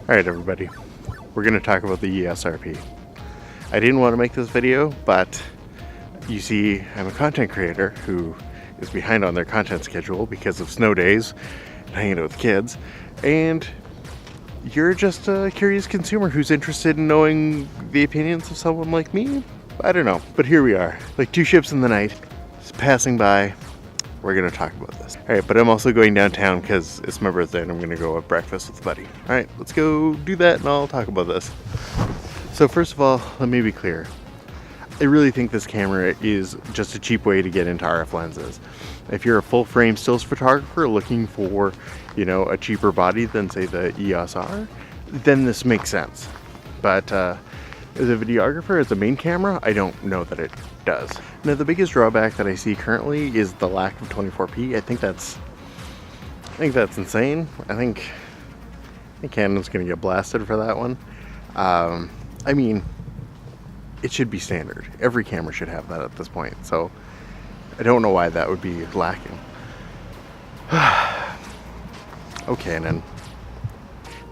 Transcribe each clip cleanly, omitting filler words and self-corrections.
Alright everybody, we're going to talk about the EOS RP. I didn't want to make this video, but you see I'm a content creator who is behind on their content schedule because of snow days and hanging out with kids, and you're just a curious consumer who's interested in knowing the opinions of someone like me? I don't know, but here we are, like two ships in the night, just passing by. We're gonna talk about this. Alright, but I'm also going downtown because it's my birthday and I'm gonna go have breakfast with a buddy. Alright, let's go do that and I'll talk about this. So first of all, let me be clear. I really think this camera is just a cheap way to get into RF lenses. If you're a full frame stills photographer looking for, you know, a cheaper body than say the EOS R, then this makes sense. But as a videographer, as a main camera, I don't know that it does. Now the biggest drawback that I see currently is the lack of 24p. I think that's insane. I think Canon's gonna get blasted for that one. I mean, it should be standard. Every camera should have that at this point. So I don't know why that would be lacking. Oh, Canon.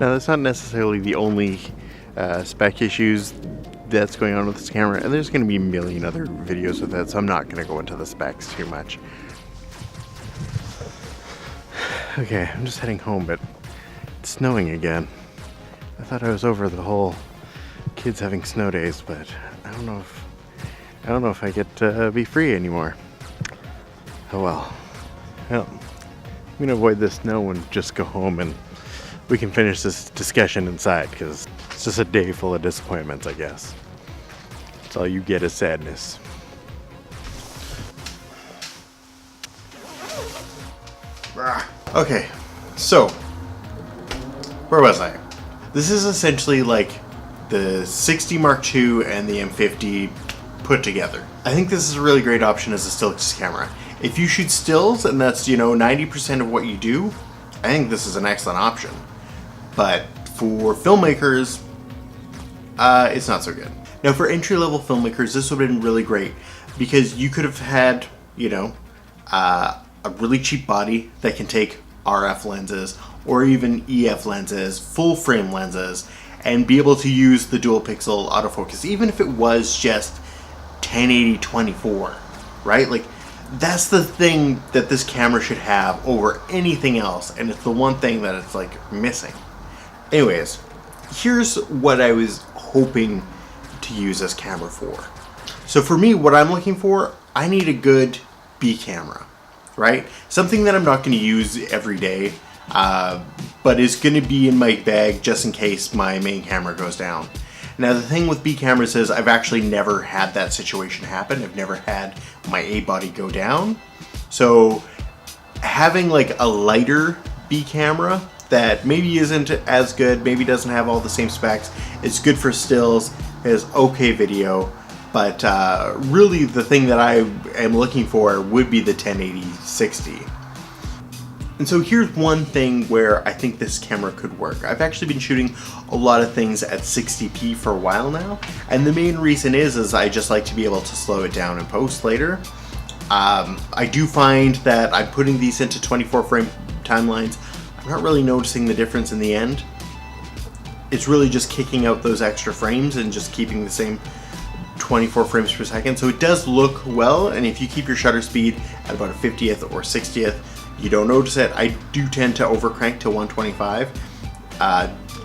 Now that's not necessarily the only spec issues that's going on with this camera, and there's going to be a million other videos with it, so I'm not going to go into the specs too much. Okay, I'm just heading home, but it's snowing again. I thought I was over the whole kids having snow days, but I don't know if I get to be free anymore. Oh well. Well, I'm going to avoid the snow and just go home and we can finish this discussion inside, because it's just a day full of disappointments, I guess. That's all you get is sadness. Okay, so where was I? This is essentially like the 60 Mark II and the M50 put together. I think this is a really great option as a stills camera. If you shoot stills and that's, you know, 90% of what you do, I think this is an excellent option. But for filmmakers, it's not so good. Now for entry-level filmmakers, this would have been really great because you could have had, you know, a really cheap body that can take RF lenses or even EF lenses, full frame lenses, and be able to use the dual pixel autofocus, even if it was just 1080-24, right? Like, that's the thing that this camera should have over anything else, and it's the one thing that it's like missing. Anyways, here's what I was hoping to use this camera for. So for me, what I'm looking for, I need a good B camera, right? Something that I'm not going to use every day, but is going to be in my bag just in case my main camera goes down. Now the thing with B cameras is I've actually never had that situation happen. I've never had my A body go down. So having like a lighter B camera that maybe isn't as good, maybe doesn't have all the same specs, it's good for stills, has okay video, but really the thing that I am looking for would be the 1080-60. And so here's one thing where I think this camera could work. I've actually been shooting a lot of things at 60p for a while now, and the main reason is I just like to be able to slow it down and post later. I do find that I'm putting these into 24 frame timelines. I'm not really noticing the difference in the end. It's really just kicking out those extra frames and just keeping the same 24 frames per second. So it does look well, and if you keep your shutter speed at about a 50th or 60th, you don't notice it. I do tend to overcrank to 125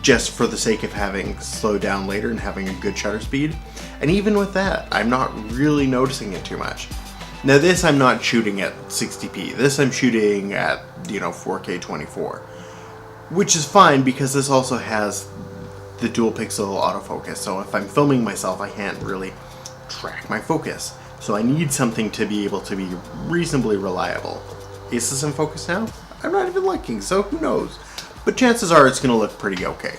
just for the sake of having slowed down later and having a good shutter speed. And even with that, I'm not really noticing it too much. Now this I'm not shooting at 60p. This I'm shooting at, you know, 4K 24, which is fine because this also has the dual pixel autofocus. So if I'm filming myself, I can't really track my focus. So I need something to be able to be reasonably reliable. Is this in focus now? I'm not even looking, so who knows? But chances are it's going to look pretty okay.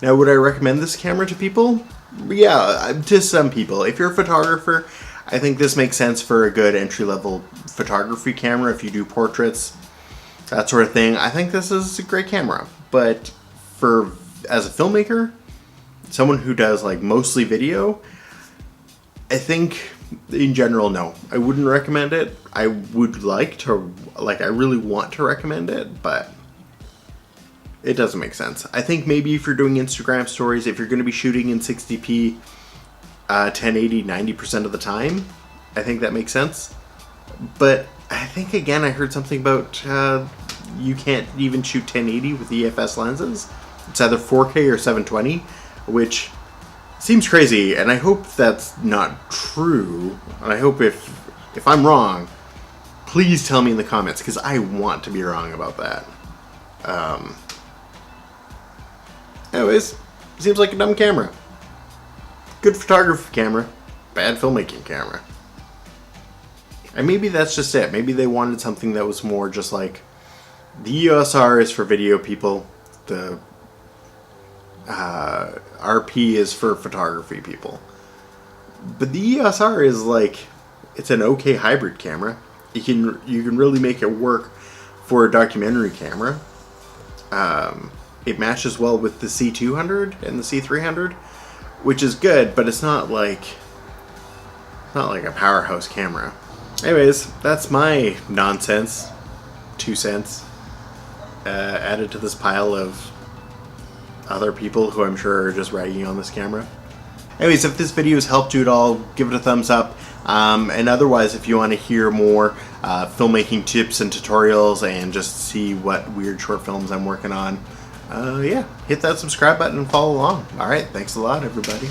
Now, would I recommend this camera to people? Yeah, to some people. If you're a photographer, I think this makes sense for a good entry-level photography camera. If you do portraits, that sort of thing, I think this is a great camera. But as a filmmaker, someone who does like mostly video, I think in general, no. I wouldn't recommend it. I would like to, I really want to recommend it, but It doesn't make sense. I think maybe if you're doing Instagram stories, if you're going to be shooting in 60p, 1080 90% of the time, I think that makes sense. But I think, again, I heard something about you can't even shoot 1080 with EFS lenses. It's either 4K or 720, which seems crazy, and I hope that's not true. And I hope if I'm wrong, please tell me in the comments, because I want to be wrong about that. Anyways, seems like a dumb camera. Good photography camera, bad filmmaking camera. And maybe that's just it. Maybe they wanted something that was more just like, the EOS R is for video people, the RP is for photography people. But the EOS R is like, it's an okay hybrid camera. You can really make it work for a documentary camera. It matches well with the C200 and the C300, which is good, but it's not like a powerhouse camera. Anyways, that's my nonsense, 2 cents, added to this pile of other people who I'm sure are just ragging on this camera. Anyways, if this video has helped you at all, give it a thumbs up. And otherwise, if you want to hear more filmmaking tips and tutorials and just see what weird short films I'm working on, yeah, hit that subscribe button and follow along. Alright, thanks a lot, everybody.